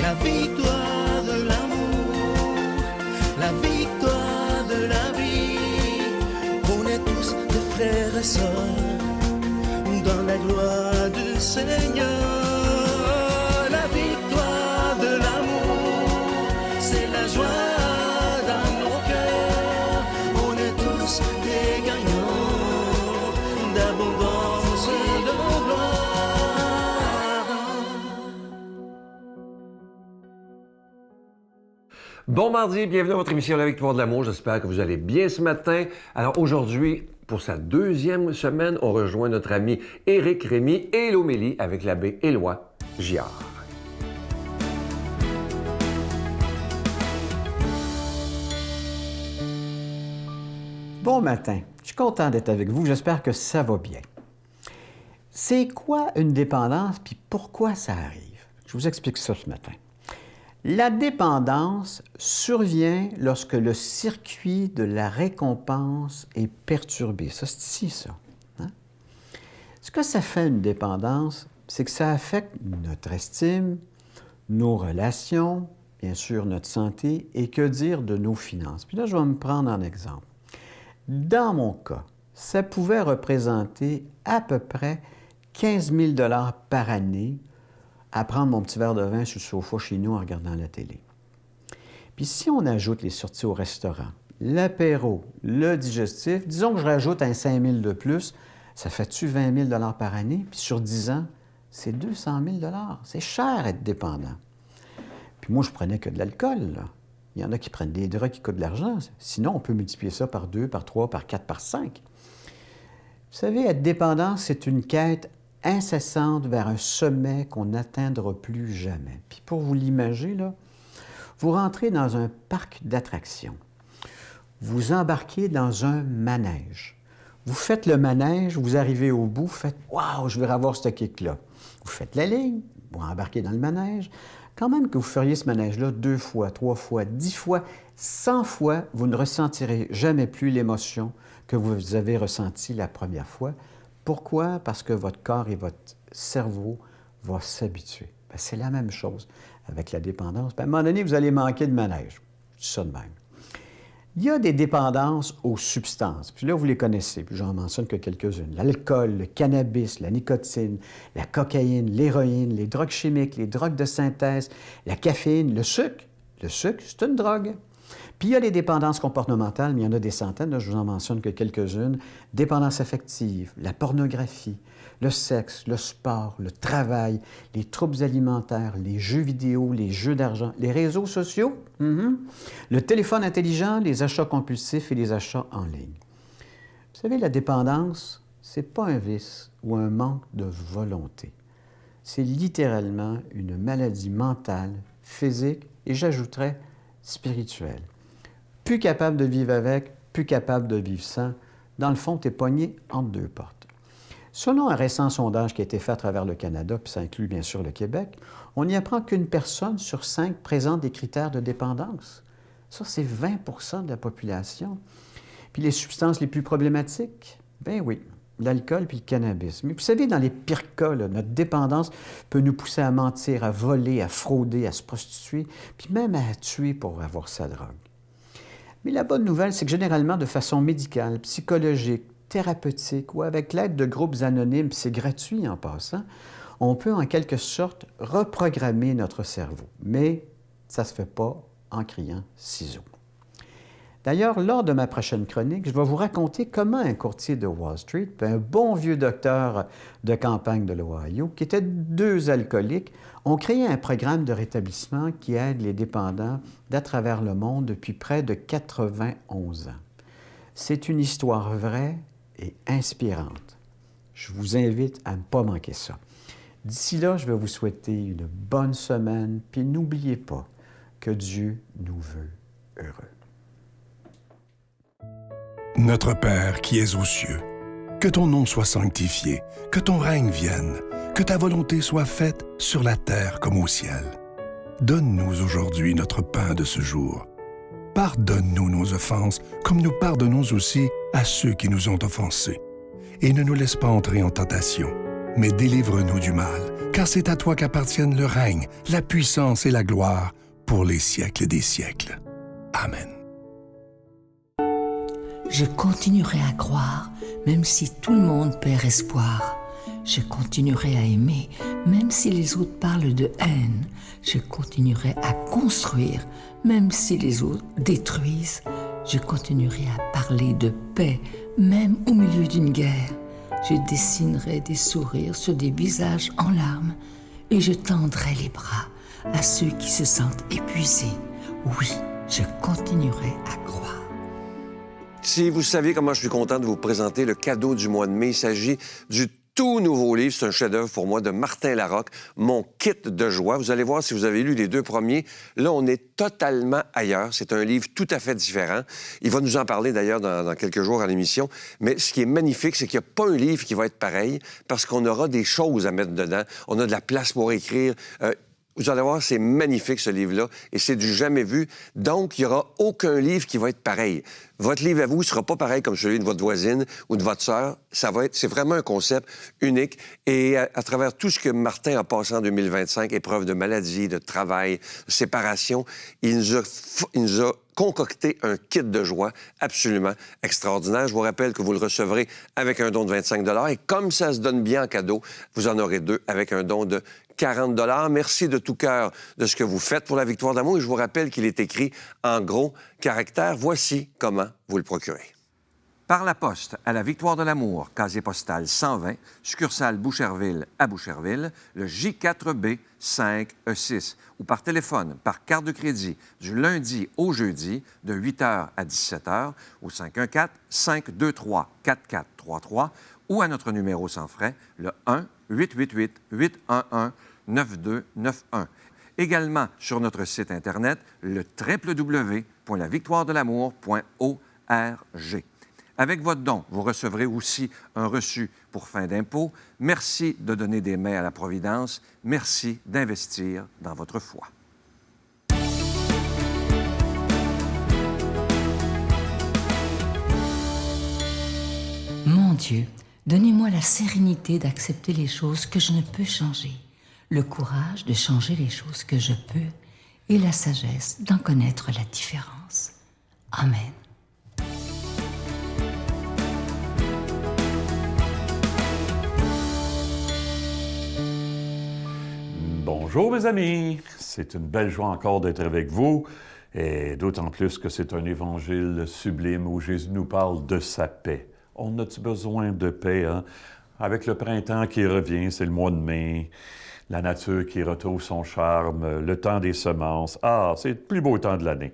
la victoire de l'amour, la victoire de la vie. On est tous des frères et sœurs dans la gloire du Seigneur. La victoire de l'amour, c'est la joie dans nos cœurs. On est tous des gagnants d'abondance et de gloire. Bon mardi, bienvenue à votre émission La Victoire de l'amour. J'espère que vous allez bien ce matin. Alors aujourd'hui, pour sa deuxième semaine, on rejoint notre ami Éric Rémy et l'homélie avec l'abbé Éloi Giard. Bon matin, je suis content d'être avec vous, j'espère que ça va bien. C'est quoi une dépendance, puis pourquoi ça arrive? Je vous explique ça ce matin. La dépendance survient lorsque le circuit de la récompense est perturbé. Ça, c'est ici, ça. Hein? Ce que ça fait une dépendance, c'est que ça affecte notre estime, nos relations, bien sûr notre santé, et que dire de nos finances. Puis là, je vais me prendre en exemple. Dans mon cas, ça pouvait représenter à peu près 15 000 $ par année à prendre mon petit verre de vin sur le sofa chez nous en regardant la télé. Puis si on ajoute les sorties au restaurant, l'apéro, le digestif, disons que je rajoute un 5 000 de plus, ça fait-tu 20 000 $ par année? Puis sur 10 ans, c'est 200 000 $. C'est cher être dépendant. Puis moi, je prenais que de l'alcool, là. Il y en a qui prennent des drogues qui coûtent de l'argent. Sinon, on peut multiplier ça par 2, par 3, par 4, par 5. Vous savez, être dépendant, c'est une quête incessante vers un sommet qu'on n'atteindra plus jamais. Puis pour vous l'imager, là, vous rentrez dans un parc d'attractions. Vous embarquez dans un manège. Vous faites le manège, vous arrivez au bout, vous faites « Wow, je vais avoir ce kick-là ». Vous faites la ligne, vous embarquez dans le manège. Quand même que vous feriez ce manège-là 2 fois, 3 fois, 10 fois, 100 fois, vous ne ressentirez jamais plus l'émotion que vous avez ressentie la première fois. Pourquoi? Parce que votre corps et votre cerveau vont s'habituer. Bien, c'est la même chose avec la dépendance. Bien, à un moment donné, vous allez manquer de manège. Je dis ça de même. Il y a des dépendances aux substances. Puis là, vous les connaissez, puis j'en mentionne que quelques-unes. L'alcool, le cannabis, la nicotine, la cocaïne, l'héroïne, les drogues chimiques, les drogues de synthèse, la caféine, le sucre. Le sucre, c'est une drogue. Puis il y a les dépendances comportementales, mais il y en a des centaines, là, je vous en mentionne que quelques-unes. Dépendance affective, la pornographie, le sexe, le sport, le travail, les troubles alimentaires, les jeux vidéo, les jeux d'argent, les réseaux sociaux, le téléphone intelligent, les achats compulsifs et les achats en ligne. Vous savez, la dépendance, c'est pas un vice ou un manque de volonté. C'est littéralement une maladie mentale, physique et j'ajouterais spirituelle. Plus capable de vivre avec, plus capable de vivre sans. Dans le fond, tu es pogné entre deux portes. Selon un récent sondage qui a été fait à travers le Canada, puis ça inclut bien sûr le Québec, on y apprend qu'une personne sur 5 présente des critères de dépendance. Ça, c'est 20 % de la population. Puis les substances les plus problématiques, bien oui, l'alcool puis le cannabis. Mais vous savez, dans les pires cas, là, notre dépendance peut nous pousser à mentir, à voler, à frauder, à se prostituer, puis même à tuer pour avoir sa drogue. Mais la bonne nouvelle, c'est que généralement, de façon médicale, psychologique, thérapeutique ou avec l'aide de groupes anonymes, puis c'est gratuit en passant, on peut en quelque sorte reprogrammer notre cerveau. Mais ça ne se fait pas en criant ciseaux. D'ailleurs, lors de ma prochaine chronique, je vais vous raconter comment un courtier de Wall Street, puis un bon vieux docteur de campagne de l'Ohio, qui étaient 2 alcooliques, ont créé un programme de rétablissement qui aide les dépendants d'à travers le monde depuis près de 91 ans. C'est une histoire vraie et inspirante. Je vous invite à ne pas manquer ça. D'ici là, je vais vous souhaiter une bonne semaine, puis n'oubliez pas que Dieu nous veut heureux. Notre Père qui es aux cieux, que ton nom soit sanctifié, que ton règne vienne, que ta volonté soit faite sur la terre comme au ciel. Donne-nous aujourd'hui notre pain de ce jour. Pardonne-nous nos offenses, comme nous pardonnons aussi à ceux qui nous ont offensés. Et ne nous laisse pas entrer en tentation, mais délivre-nous du mal, car c'est à toi qu'appartiennent le règne, la puissance et la gloire pour les siècles des siècles. Amen. Je continuerai à croire, même si tout le monde perd espoir. Je continuerai à aimer, même si les autres parlent de haine. Je continuerai à construire, même si les autres détruisent. Je continuerai à parler de paix, même au milieu d'une guerre. Je dessinerai des sourires sur des visages en larmes et je tendrai les bras à ceux qui se sentent épuisés. Oui, je continuerai à croire. Si vous saviez comment je suis content de vous présenter le cadeau du mois de mai, il s'agit du tout nouveau livre, c'est un chef-d'œuvre pour moi, de Martin Larocque, Mon kit de joie. Vous allez voir si vous avez lu les 2 premiers. Là, on est totalement ailleurs. C'est un livre tout à fait différent. Il va nous en parler d'ailleurs dans quelques jours à l'émission. Mais ce qui est magnifique, c'est qu'il n'y a pas un livre qui va être pareil parce qu'on aura des choses à mettre dedans. On a de la place pour écrire. Vous allez voir, c'est magnifique, ce livre-là, et c'est du jamais vu. Donc, il n'y aura aucun livre qui va être pareil. Votre livre à vous ne sera pas pareil comme celui de votre voisine ou de votre sœur. C'est vraiment un concept unique. Et à travers tout ce que Martin a passé en 2025, épreuves de maladie, de travail, de séparation, il nous a concocté un kit de joie absolument extraordinaire. Je vous rappelle que vous le recevrez avec un don de 25 $. Et comme ça se donne bien en cadeau, vous en aurez 2 avec un don de 40 $. Merci de tout cœur de ce que vous faites pour la Victoire d'amour. Et je vous rappelle qu'il est écrit en gros caractères. Voici comment vous le procurez. Par la poste à la Victoire de l'amour, casier postal 120, succursale Boucherville à Boucherville, le J4B 5E6. Ou par téléphone, par carte de crédit, du lundi au jeudi, de 8h à 17h, au 514-523-4433, ou à notre numéro sans frais, le 1-888-811-9291. Également sur notre site Internet, le www.lavictoiredelamour.org. Avec votre don, vous recevrez aussi un reçu pour fin d'impôt. Merci de donner des mains à la Providence. Merci d'investir dans votre foi. Mon Dieu, donnez-moi la sérénité d'accepter les choses que je ne peux changer, le courage de changer les choses que je peux et la sagesse d'en connaître la différence. Amen. Bonjour mes amis, c'est une belle joie encore d'être avec vous, et d'autant plus que c'est un évangile sublime où Jésus nous parle de sa paix. On a-tu besoin de paix, hein? Avec le printemps qui revient, c'est le mois de mai, la nature qui retrouve son charme, le temps des semences. Ah, c'est le plus beau temps de l'année.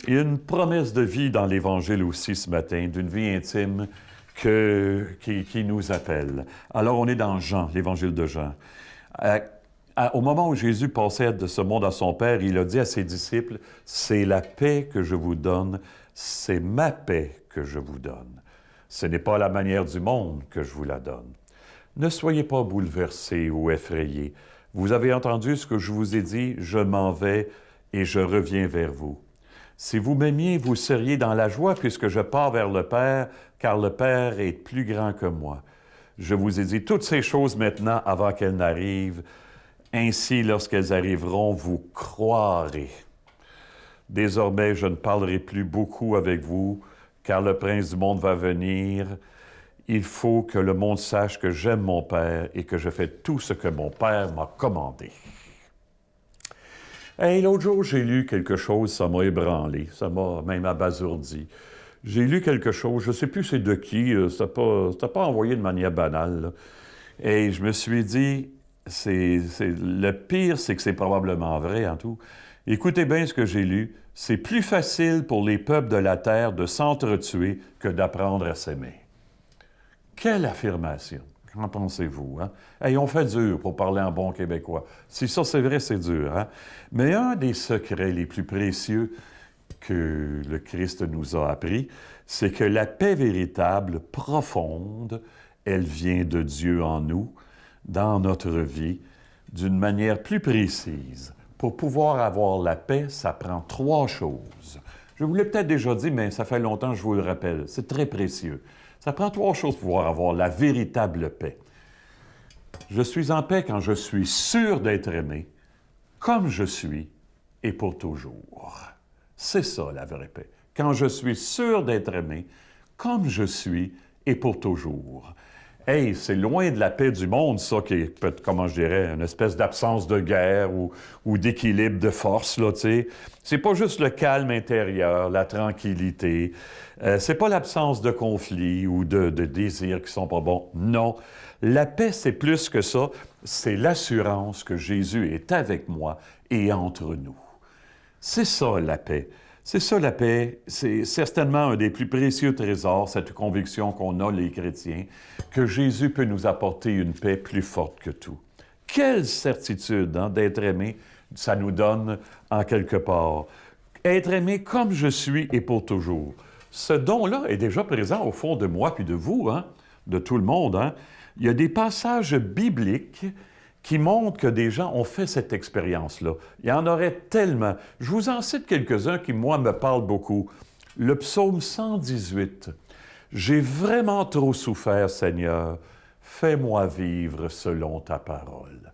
Il y a une promesse de vie dans l'Évangile aussi ce matin, d'une vie intime qui nous appelle. Alors, on est dans Jean, l'Évangile de Jean. Au moment où Jésus passait de ce monde à son Père, il a dit à ses disciples, « C'est la paix que je vous donne, c'est ma paix que je vous donne. Ce n'est pas la manière du monde que je vous la donne. Ne soyez pas bouleversés ou effrayés. Vous avez entendu ce que je vous ai dit, je m'en vais et je reviens vers vous. Si vous m'aimiez, vous seriez dans la joie puisque je pars vers le Père, car le Père est plus grand que moi. Je vous ai dit toutes ces choses maintenant avant qu'elles n'arrivent. Ainsi, lorsqu'elles arriveront, vous croirez. Désormais, je ne parlerai plus beaucoup avec vous, car le prince du monde va venir. Il faut que le monde sache que j'aime mon Père et que je fais tout ce que mon Père m'a commandé. » Hey, l'autre jour, j'ai lu quelque chose, ça m'a ébranlé, ça m'a même abasourdi. J'ai lu quelque chose, je ne sais plus c'est de qui, c'était pas envoyé de manière banale, là. Et je me suis dit, le pire, c'est que c'est probablement vrai en tout. Écoutez bien ce que j'ai lu. C'est plus facile pour les peuples de la terre de s'entretuer que d'apprendre à s'aimer. Quelle affirmation! Qu'en pensez-vous, hein? Hey, on fait dur pour parler en bon québécois. Si ça, c'est vrai, c'est dur, hein? Mais un des secrets les plus précieux que le Christ nous a appris, c'est que la paix véritable, profonde, elle vient de Dieu en nous, dans notre vie, d'une manière plus précise. Pour pouvoir avoir la paix, ça prend 3 choses. Je vous l'ai peut-être déjà dit, mais ça fait longtemps que je vous le rappelle. C'est très précieux. Ça prend 3 choses pour pouvoir avoir la véritable paix. Je suis en paix quand je suis sûr d'être aimé, comme je suis et pour toujours. C'est ça la vraie paix. Quand je suis sûr d'être aimé, comme je suis et pour toujours. Hey, c'est loin de la paix du monde, ça, qui est, comment je dirais, une espèce d'absence de guerre ou d'équilibre de force, là, tu sais. C'est pas juste le calme intérieur, la tranquillité. C'est pas l'absence de conflits ou de désirs qui sont pas bons. Non. La paix, c'est plus que ça. C'est l'assurance que Jésus est avec moi et entre nous. C'est ça, la paix. C'est ça, la paix. C'est certainement un des plus précieux trésors, cette conviction qu'on a, les chrétiens, que Jésus peut nous apporter une paix plus forte que tout. Quelle certitude d'être aimé, ça nous donne en quelque part. Être aimé comme je suis et pour toujours. Ce don-là est déjà présent au fond de moi puis de vous, de tout le monde. Il y a des passages bibliques qui montrent que des gens ont fait cette expérience-là. Il y en aurait tellement. Je vous en cite quelques-uns qui, moi, me parlent beaucoup. Le psaume 118. « J'ai vraiment trop souffert, Seigneur. Fais-moi vivre selon ta parole. »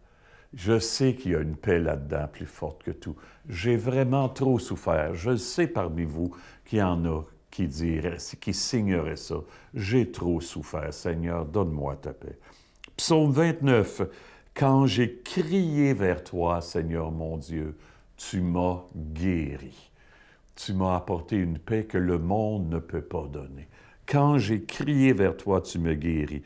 Je sais qu'il y a une paix là-dedans plus forte que tout. J'ai vraiment trop souffert. Je sais parmi vous qu'il y en a qui diraient, qui signeraient ça. J'ai trop souffert, Seigneur, donne-moi ta paix. Psaume 29. Quand j'ai crié vers toi, Seigneur mon Dieu, tu m'as guéri. Tu m'as apporté une paix que le monde ne peut pas donner. Quand j'ai crié vers toi, tu me guéris.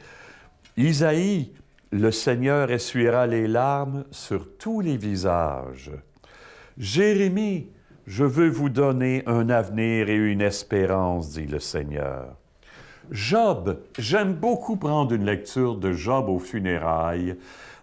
Isaïe, le Seigneur essuiera les larmes sur tous les visages. Jérémie, je veux vous donner un avenir et une espérance, dit le Seigneur. Job, j'aime beaucoup prendre une lecture de Job aux funérailles,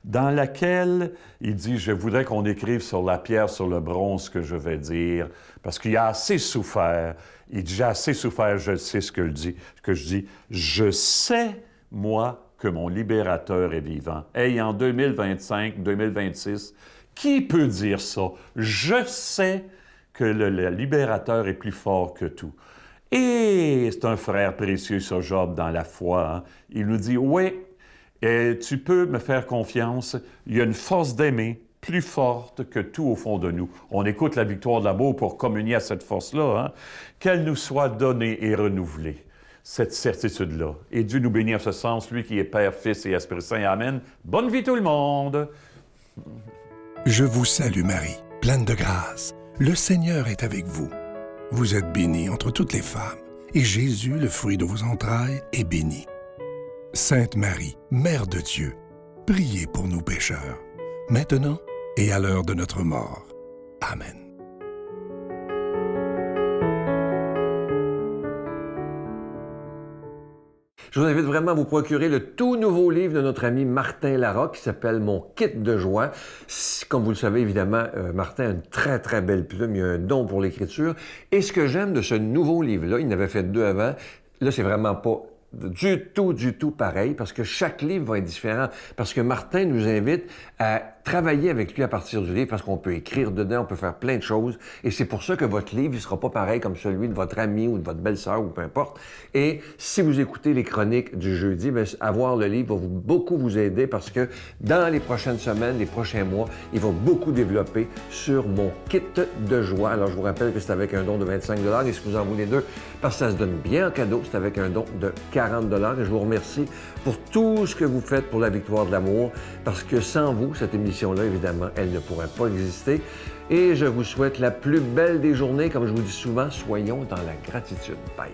dans laquelle il dit « Je voudrais qu'on écrive sur la pierre, sur le bronze, ce que je vais dire, parce qu'il a assez souffert. » Il dit « J'ai assez souffert, je sais ce que je dis. Je sais, moi, que mon libérateur est vivant. » Hey, en 2025, 2026, qui peut dire ça? Je sais que le libérateur est plus fort que tout. Et c'est un frère précieux, ça, Job, dans la foi. Il nous dit « Oui, tu peux me faire confiance, il y a une force d'aimer plus forte que tout au fond de nous. » On écoute la victoire de l'amour pour communier à cette force-là, qu'elle nous soit donnée et renouvelée, cette certitude-là. Et Dieu nous bénit en ce sens, lui qui est Père, Fils et Esprit Saint. Amen. Bonne vie tout le monde! Je vous salue Marie, pleine de grâce. Le Seigneur est avec vous. Vous êtes bénie entre toutes les femmes, et Jésus, le fruit de vos entrailles, est béni. Sainte Marie, Mère de Dieu, priez pour nous pécheurs, maintenant et à l'heure de notre mort. Amen. Je vous invite vraiment à vous procurer le tout nouveau livre de notre ami Martin Larocque qui s'appelle « Mon kit de joie ». Comme vous le savez, évidemment, Martin a une très, très belle plume. Il a un don pour l'écriture. Et ce que j'aime de ce nouveau livre-là, il en avait fait 2 avant, là, c'est vraiment pas du tout pareil, parce que chaque livre va être différent. Parce que Martin nous invite à travailler avec lui à partir du livre, parce qu'on peut écrire dedans, on peut faire plein de choses. Et c'est pour ça que votre livre, il sera pas pareil comme celui de votre ami ou de votre belle-sœur ou peu importe. Et si vous écoutez les chroniques du jeudi, bien, avoir le livre va beaucoup vous aider, parce que dans les prochaines semaines, les prochains mois, il va beaucoup développer sur mon kit de joie. Alors, je vous rappelle que c'est avec un don de 25 $, et si vous en voulez 2, parce que ça se donne bien en cadeau, c'est avec un don de 40 $. Et je vous remercie pour tout ce que vous faites pour la victoire de l'amour, parce que sans vous, cette émission-là, évidemment, elle ne pourrait pas exister. Et je vous souhaite la plus belle des journées. Comme je vous dis souvent, soyons dans la gratitude. Bye.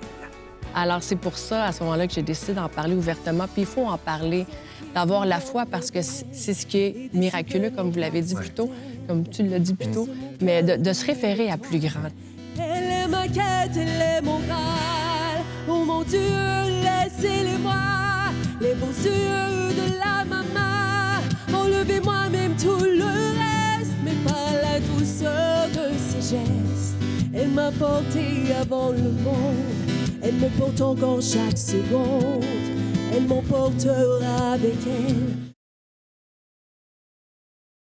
Alors, c'est pour ça, à ce moment-là, que j'ai décidé d'en parler ouvertement. Puis il faut en parler, d'avoir la foi, parce que c'est ce qui est miraculeux, comme vous l'avez dit plus tôt, comme tu l'as dit plus tôt, mais de se référer à plus grand. Elle est ma quête, elle est mon Graal. Oh mon Dieu, laissez-les-moi, les beaux yeux de la maman. Enlevez-moi même tout le reste, mais par la douceur de ses gestes. Elle m'a porté avant le monde, elle me porte encore chaque seconde. Elle m'emportera avec elle